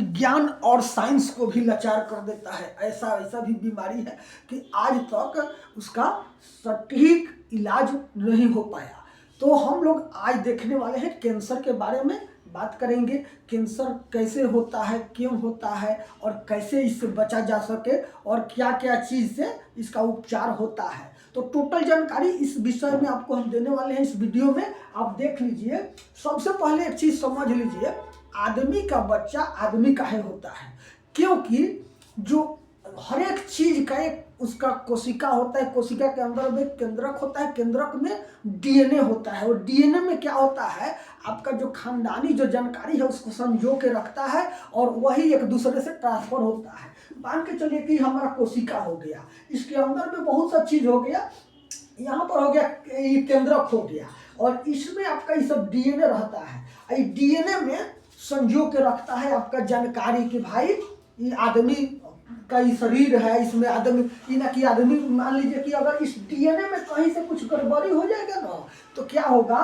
विज्ञान और साइंस को भी लाचार कर देता है। ऐसा ऐसा भी बीमारी है कि आज तक उसका सटीक इलाज नहीं हो पाया। तो हम लोग आज देखने वाले हैं कैंसर के बारे में बात करेंगे। कैंसर कैसे होता है, क्यों होता है और कैसे इससे बचा जा सके और क्या क्या चीज़ से इसका उपचार होता है। तो टोटल जानकारी इस विषय में आपको हम देने वाले हैं इस वीडियो में, आप देख लीजिए। सबसे पहले एक चीज़ समझ लीजिए, आदमी का बच्चा आदमी काहे होता है, क्योंकि जो हर एक चीज का एक उसका कोशिका होता है। कोशिका के अंदर में केंद्रक होता है, केंद्रक में डीएनए होता है और डीएनए में क्या होता है, आपका जो खानदानी जो जानकारी है उसको संजो के रखता है और वही एक दूसरे से ट्रांसफर होता है। मान के चलिए कि हमारा कोशिका हो गया, इसके अंदर में बहुत सा चीज हो गया, यहाँ पर हो गया ये केंद्रक हो गया और इसमें आपका ये सब डीएनए रहता है। ये डीएनए में संजो के रखता है आपका जानकारी कि भाई ये आदमी का ये शरीर है, इसमें आदमी ये ना कि आदमी मान लीजिए कि अगर इस डीएनए में कहीं से कुछ गड़बड़ी हो जाएगा ना तो क्या होगा,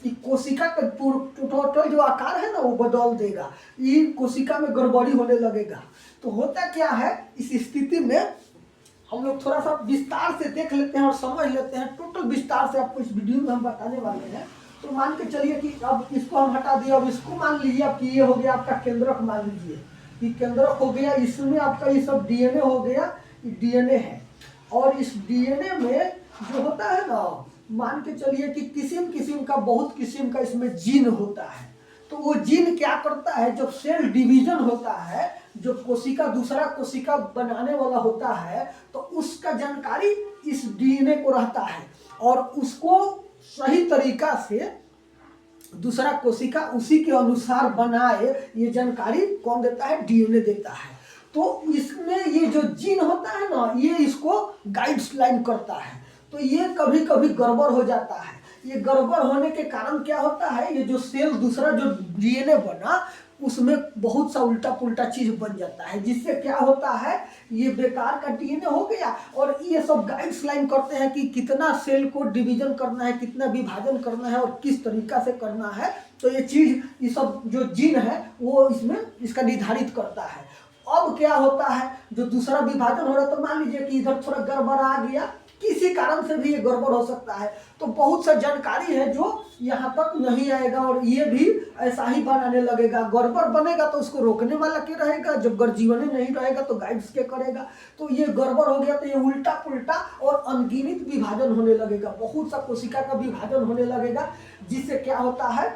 ये कोशिका का टोटल जो आकार है ना वो बदल देगा, ये कोशिका में गड़बड़ी होने लगेगा। तो होता क्या है, इस स्थिति में हम लोग थोड़ा सा विस्तार से देख लेते हैं और समझ लेते हैं। टोटल विस्तार से आपको इस वीडियो में हम बताने वाले हैं। तो मान के चलिए कि अब इसको हम हटा दिए, अब इसको मान लीजिए अब कि ये हो गया आपका केंद्रक, मान लीजिए कि केंद्रक हो गया, इसमें आपका ये सब डीएनए हो गया, ये डीएनए है और इस डीएनए में जो होता है ना, मान के चलिए कि किस्म किस्म का बहुत किस्म का इसमें जीन होता है। तो वो जीन क्या करता है, जब सेल डिवीजन होता है, जो कोशिका दूसरा कोशिका बनाने वाला होता है, तो उसका जानकारी इस डीएनए को रहता है और उसको सही तरीका से दूसरा कोशिका उसी के अनुसार बनाए, ये जानकारी कौन देता है, डीएनए देता है। तो इसमें ये जो जीन होता है ना, ये इसको गाइडलाइन करता है। तो ये कभी कभी गड़बड़ हो जाता है। ये गड़बड़ होने के कारण क्या होता है, ये जो सेल दूसरा जो डीएनए बना उसमें बहुत सा उल्टा पुल्टा चीज बन जाता है, जिससे क्या होता है, ये बेकार का डीएनए हो गया और ये सब गाइडलाइन करते हैं कि कितना सेल को डिवीजन करना है, कितना विभाजन करना है और किस तरीका से करना है। तो ये चीज, ये सब जो जीन है वो इसमें इसका निर्धारित करता है। अब क्या होता है, जो दूसरा विभाजन हो रहा है, तो मान लीजिए कि इधर थोड़ा गड़बड़ आ गया, किसी कारण से भी ये गड़बड़ हो सकता है। तो बहुत सा जानकारी है जो यहाँ तक नहीं आएगा और ये भी ऐसा ही बनाने लगेगा। गड़बड़ बनेगा तो उसको रोकने वाला क्या रहेगा, जब गर्जीवने नहीं रहेगा तो गाइड्स के करेगा। तो ये गड़बड़ हो गया तो ये उल्टा पुल्टा और अनगिनत विभाजन होने लगेगा, बहुत सा कोशिका का विभाजन होने लगेगा, जिससे क्या होता है,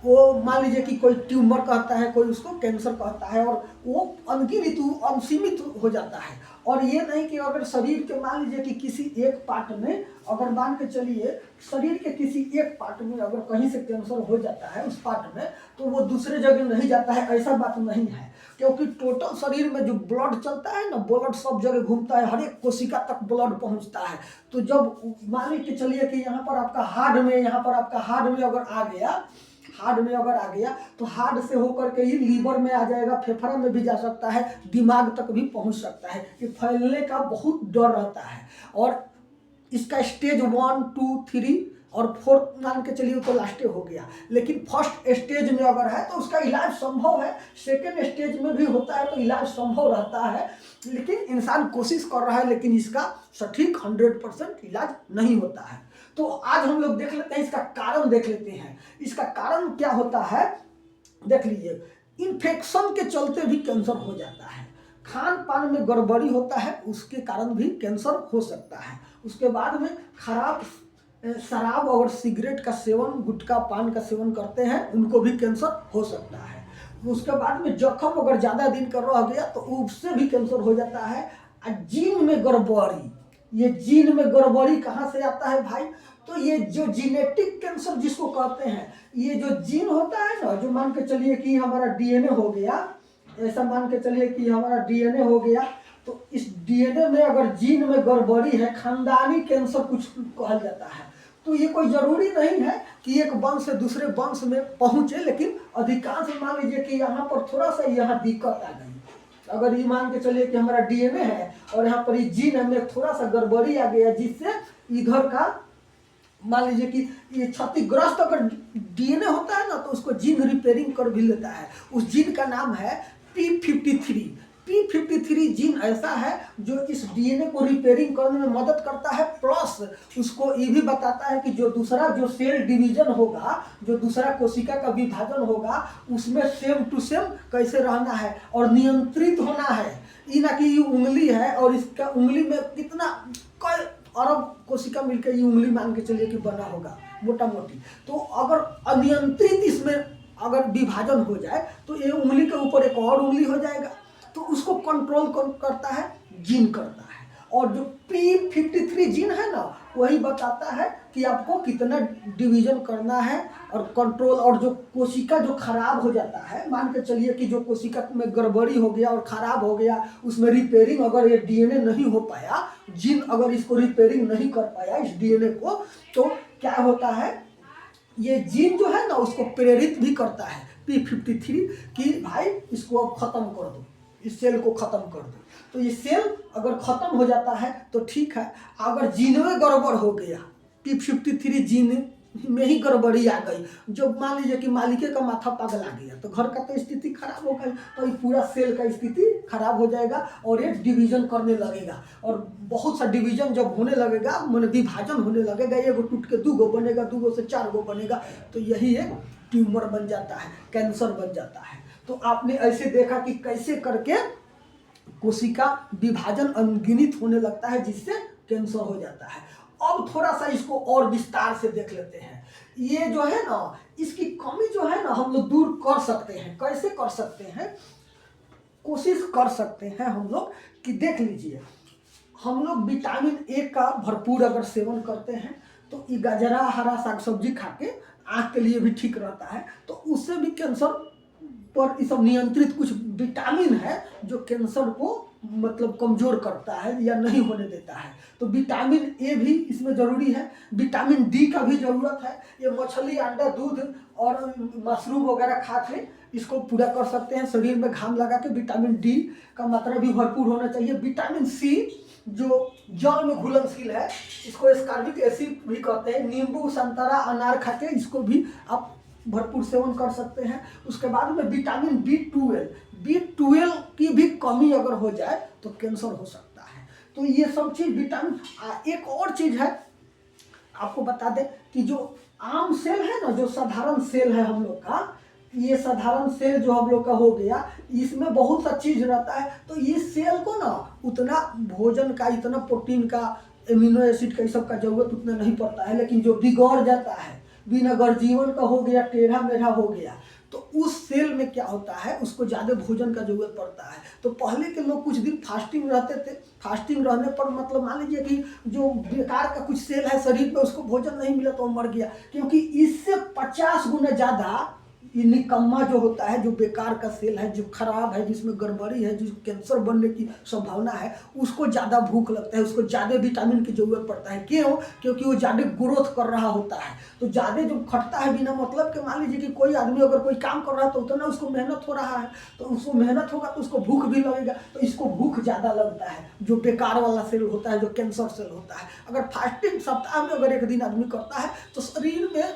वो मान लीजिए कि कोई ट्यूमर कहता है, कोई उसको कैंसर कहता है और वो अनगिनत अनसीमित हो जाता है। और ये नहीं कि अगर शरीर के मान लीजिए कि किसी एक पार्ट में, अगर मान के चलिए शरीर के किसी एक पार्ट में अगर कहीं से कैंसर हो जाता है उस पार्ट में, तो वो दूसरे जगह नहीं जाता है, ऐसा बात नहीं है। क्योंकि टोटल शरीर में जो ब्लड चलता है ना, ब्लड सब जगह घूमता है, हर एक कोशिका तक ब्लड पहुंचता है। तो जब मान के चलिए कि यहाँ पर आपका हार्ट में, यहाँ पर आपका हार्ट में अगर आ गया, हार्ट में अगर आ गया तो हार्ट से होकर के ही लीवर में आ जाएगा, फेफड़ा में भी जा सकता है, दिमाग तक भी पहुंच सकता है। ये फैलने का बहुत डर रहता है और इसका स्टेज 1, 2, 3 और 4 मान के चलिए तो लास्ट हो गया। लेकिन फर्स्ट स्टेज में अगर है तो उसका इलाज संभव है, सेकेंड स्टेज में भी होता है तो इलाज संभव रहता है। लेकिन इंसान कोशिश कर रहा है, लेकिन इसका सटीक 100% इलाज नहीं होता है। तो आज हम लोग देख लेते हैं, इसका कारण देख लेते हैं। इसका कारण क्या होता है, देख लीजिए। इन्फेक्शन के चलते भी कैंसर हो जाता है, खान पान में गड़बड़ी होता है, उसके कारण भी कैंसर हो सकता है। उसके बाद में खराब शराब और सिगरेट का सेवन, गुटखा पान का सेवन करते हैं, उनको भी कैंसर हो सकता है। उसके बाद में जख्म अगर ज़्यादा दिन का रह गया तो उससे भी कैंसर हो जाता है। जीन में गड़बड़ी, ये जीन में गड़बड़ी कहाँ से आता है भाई, तो ये जो जीनेटिक कैंसर जिसको कहते हैं, ये जो जीन होता है ना, जो मान के चलिए कि हमारा डीएनए हो गया, ऐसा मान के चलिए कि हमारा डीएनए हो गया, तो इस डीएनए में अगर जीन में गड़बड़ी है, खानदानी कैंसर कुछ कहा जाता है। तो ये कोई जरूरी नहीं है कि एक वंश से दूसरे वंश में पहुंचे, लेकिन अधिकांश मान लीजिए कि यहाँ पर थोड़ा सा यहाँ दिक्कत आ गई। अगर ये मान के चलिए कि हमारा डीएनए है और यहाँ पर ये जीन में थोड़ा सा गड़बड़ी आ गया, जिससे इधर का मान लीजिए कि ये क्षतिग्रस्त अगर डीएनए होता है ना तो उसको जीन रिपेयरिंग कर भी लेता है। उस जीन का नाम है P53। P53 जीन ऐसा है जो इस डीएनए को रिपेयरिंग करने में मदद करता है, प्लस उसको ये भी बताता है कि जो दूसरा जो सेल डिवीजन होगा, जो दूसरा कोशिका का विभाजन होगा, उसमें सेम टू सेम कैसे रहना है और नियंत्रित होना है। ये ना कि ये उंगली है और इसका उंगली में कितना कई अरब कोशिका मिलकर ये उंगली मान के चलिए कि बना होगा मोटा मोटी। तो अगर अनियंत्रित इसमें अगर विभाजन हो जाए तो ये उंगली के ऊपर एक और उंगली हो जाएगा। तो उसको कंट्रोल कौन करता है? जीन करता है। और जो P53 जीन है ना वही बताता है कि आपको कितना डिवीजन करना है और कंट्रोल। और जो कोशिका जो खराब हो जाता है, मान के चलिए कि जो कोशिका में गड़बड़ी हो गया और खराब हो गया, उसमें रिपेयरिंग अगर ये डीएनए नहीं हो पाया, जीन अगर इसको रिपेयरिंग नहीं कर पाया इस डीएनए को, तो क्या होता है, ये जीन जो है ना उसको प्रेरित भी करता है P53 कि भाई इसको अब खत्म कर दो, इस सेल को खत्म कर दो। तो ये सेल अगर खत्म हो जाता है तो ठीक है, अगर जीन में गड़बड़ हो गया, P53 जीन में ही गड़बड़ी आ गई, जो मान लीजिए कि मालिके का माथा पगला गया तो घर का तो स्थिति खराब हो गई, तो ये पूरा सेल का स्थिति खराब हो जाएगा और ये डिवीजन करने लगेगा। और बहुत सा डिवीजन जब होने लगेगा, मैंने विभाजन होने लगेगा, एगो टूट के दूगो बनेगा, दूगो से चार गो बनेगा, तो यही एक ट्यूमर बन जाता है, कैंसर बन जाता है। तो आपने ऐसे देखा कि कैसे करके कोशिका विभाजन अनगिनत होने लगता है जिससे कैंसर हो जाता है। अब थोड़ा सा इसको और विस्तार से देख लेते हैं। ये जो है ना, इसकी कमी जो है ना हम लोग दूर कर सकते हैं। कैसे कर सकते हैं? कोशिश कर सकते हैं हम लोग कि देख लीजिए, हम लोग विटामिन ए का भरपूर अगर सेवन करते हैं तो ये गाजरा हरा साग सब्जी खा के आँख के लिए भी ठीक रहता है, तो उससे भी कैंसर पर ये सब नियंत्रित कुछ विटामिन है जो कैंसर को मतलब कमजोर करता है या नहीं होने देता है। तो विटामिन ए भी इसमें जरूरी है, विटामिन डी का भी जरूरत है। ये मछली, अंडा, दूध और मशरूम वगैरह खा के इसको पूरा कर सकते हैं। शरीर में घाम लगा के विटामिन डी का मात्रा भी भरपूर होना चाहिए। विटामिन सी जो जल में घुलनशील है, इसको एस्कॉर्बिक एसिड भी कहते हैं। नींबू, संतरा, अनार खा के इसको भी आप भरपूर सेवन कर सकते हैं। उसके बाद में विटामिन B12 की भी कमी अगर हो जाए तो कैंसर हो सकता है। तो ये सब चीज़ विटामिन। एक और चीज़ है आपको बता दें कि जो आम सेल है ना, जो साधारण सेल है हम लोग का, ये साधारण सेल जो हम लोग का हो गया, इसमें बहुत सा चीज़ रहता है। तो ये सेल को ना उतना भोजन का, इतना प्रोटीन का, एमिनो एसिड का, ये सब का जरूरत उतना नहीं पड़ता है। लेकिन जो बिगड़ जाता है, बिना गर्जीवन का हो गया, टेढ़ा मेढ़ा हो गया, तो उस सेल में क्या होता है, उसको ज़्यादा भोजन का जरूरत पड़ता है। तो पहले के लोग कुछ दिन फास्टिंग रहते थे। फास्टिंग रहने पर मतलब मान लीजिए कि जो बेकार का कुछ सेल है शरीर में, उसको भोजन नहीं मिला तो वो मर गया, क्योंकि इससे 50 गुना ज़्यादा ये निकम्मा जो होता है, जो बेकार का सेल है, जो खराब है, जिसमें गड़बड़ी है, जिस कैंसर बनने की संभावना है, उसको ज़्यादा भूख लगता है, उसको ज़्यादा विटामिन की जरूरत पड़ता है। क्यों? क्योंकि वो ज़्यादा ग्रोथ कर रहा होता है। तो ज़्यादा जो खटता है बिना मतलब के, मान लीजिए कि कोई आदमी अगर कोई काम कर रहा है तो उतना उसको मेहनत हो रहा है, तो उसको मेहनत होगा तो उसको भूख भी लगेगा, तो इसको भूख ज़्यादा लगता है। जो बेकार वाला सेल होता है, जो कैंसर सेल होता है, अगर फास्टिंग सप्ताह में अगर एक दिन आदमी करता है तो शरीर में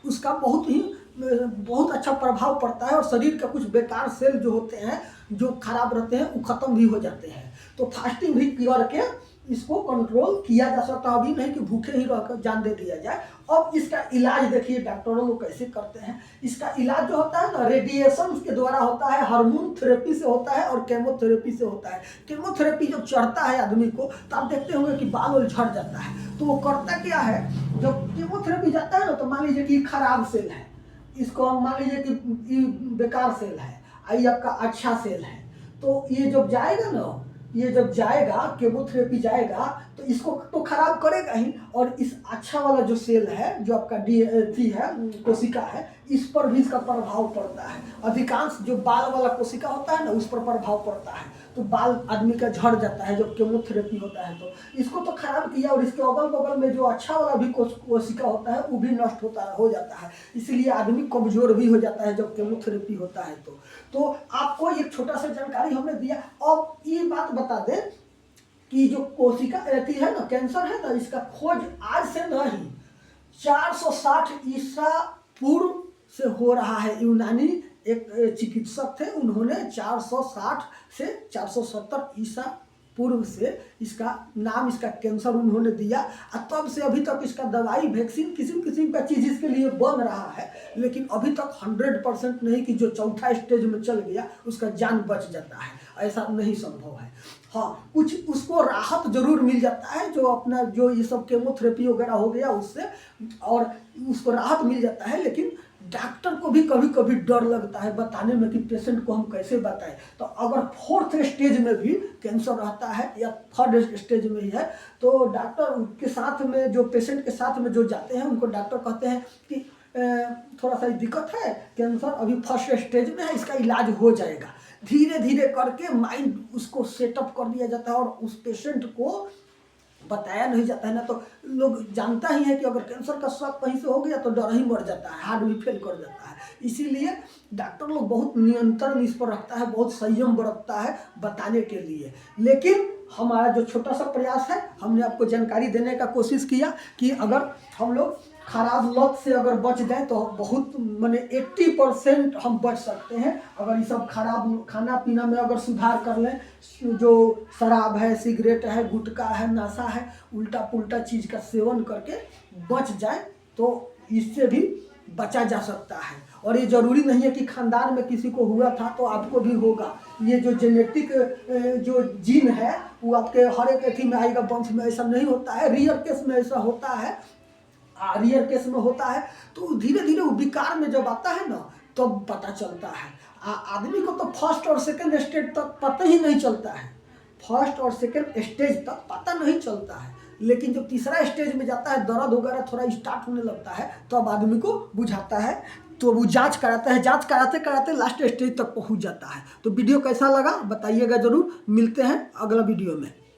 उसका बहुत अच्छा प्रभाव पड़ता है और शरीर का कुछ बेकार सेल जो होते हैं, जो खराब रहते हैं, वो खत्म भी हो जाते हैं। तो फास्टिंग भी करके इसको कंट्रोल किया जा सकता है। अभी नहीं कि भूखे ही रहकर जान दे दिया जाए। अब इसका इलाज देखिए डॉक्टरों लोग कैसे करते हैं। इसका इलाज जो होता है ना, रेडिएशन के द्वारा होता है, हार्मोन थेरेपी से होता है और केमोथेरेपी से होता है। केमोथेरेपी जब चढ़ता है आदमी को तो आप देखते होंगे कि बाल झड़ जाता है। तो वो करता क्या है, जब केमोथेरेपी जाता है ना, तो मान लीजिए कि खराब सेल है, इसको हम मान लीजिए कि ये बेकार सेल है, ये आपका अच्छा सेल है, तो ये जब जाएगा ना, ये जब जाएगा केमोथेरेपी जाएगा तो इसको तो खराब करेगा ही, और इस अच्छा वाला जो सेल है, जो आपका डी है, कोशिका है, इस पर भी इसका प्रभाव पड़ता है। अधिकांश जो बाल वाला कोशिका होता है ना, उस पर प्रभाव पड़ता है, तो बाल आदमी का झड़ जाता है जब केमोथेरेपी होता है। तो इसको तो खराब किया, और इसके अगल बगल में जो अच्छा वाला भी कोशिका होता है वो भी नष्ट हो जाता है। इसलिए आदमी कमजोर भी हो जाता है जब केमोथेरेपी होता है। तो आपको एक छोटा सा जानकारी हमने दिया। अब ये बात बता दें कि जो कोशिका रहती है ना, कैंसर है ना, इसका खोज आज से नहीं, 460 ईसा पूर्व से हो रहा है। यूनानी एक चिकित्सक थे, उन्होंने 460 से 470 ईसा पूर्व से इसका नाम, इसका कैंसर उन्होंने दिया। और तब से अभी तक इसका दवाई, वैक्सीन, किसी किसी का चीज़ इसके लिए बन रहा है, लेकिन अभी तक 100% नहीं कि जो चौथा स्टेज में चल गया उसका जान बच जाता है, ऐसा नहीं संभव है। हाँ, कुछ उसको राहत जरूर मिल जाता है, जो अपना जो ये सब केमोथेरेपी वगैरह हो गया उससे, और उसको राहत मिल जाता है। लेकिन डॉक्टर को भी कभी कभी डर लगता है बताने में कि पेशेंट को हम कैसे बताएं। तो अगर 4th स्टेज में भी कैंसर रहता है या 3rd स्टेज में ही है, तो डॉक्टर के साथ में, जो पेशेंट के साथ में जो जाते हैं, उनको डॉक्टर कहते हैं कि थोड़ा सा दिक्कत है, कैंसर अभी 1st स्टेज में है, इसका इलाज हो जाएगा। धीरे धीरे करके माइंड उसको सेटअप कर दिया जाता है और उस पेशेंट को बताया नहीं जाता है ना, तो लोग जानता ही है कि अगर कैंसर का शक कहीं से हो गया तो डर ही मर जाता है, हार्ट भी फेल कर जाता है। इसीलिए डॉक्टर लोग बहुत नियंत्रण इस पर रखता है, बहुत संयम बरतता है बताने के लिए। लेकिन हमारा जो छोटा सा प्रयास है, हमने आपको जानकारी देने का कोशिश किया कि अगर हम लोग खराब लत से अगर बच जाए तो बहुत माने 80% हम बच सकते हैं। अगर ये सब खराब खाना पीना में अगर सुधार कर लें, जो शराब है, सिगरेट है, गुटखा है, नशा है, उल्टा पुल्टा चीज़ का सेवन करके बच जाए तो इससे भी बचा जा सकता है। और ये ज़रूरी नहीं है कि खानदान में किसी को हुआ था तो आपको भी होगा। ये जो जेनेटिक जो जीन है वो आपके हर एक अथी में आएगा, वंश में, ऐसा नहीं होता है। रियर केस में ऐसा होता है, रियर केस में होता है। तो धीरे धीरे वो विकार में जब आता है ना, तब तो पता चलता है। आदमी को तो 1st और 2nd स्टेज तक पता ही नहीं चलता है, 1st और 2nd स्टेज तक पता नहीं चलता है। लेकिन जब 3रा स्टेज में जाता है, दर्द वगैरह थोड़ा स्टार्ट होने लगता है, तो अब आदमी को बुझाता है, तो वो जांच कराता है, जांच कराते कराते लास्ट स्टेज तक पहुंच जाता है। तो वीडियो कैसा लगा बताइएगा ज़रूर। मिलते हैं अगला वीडियो में।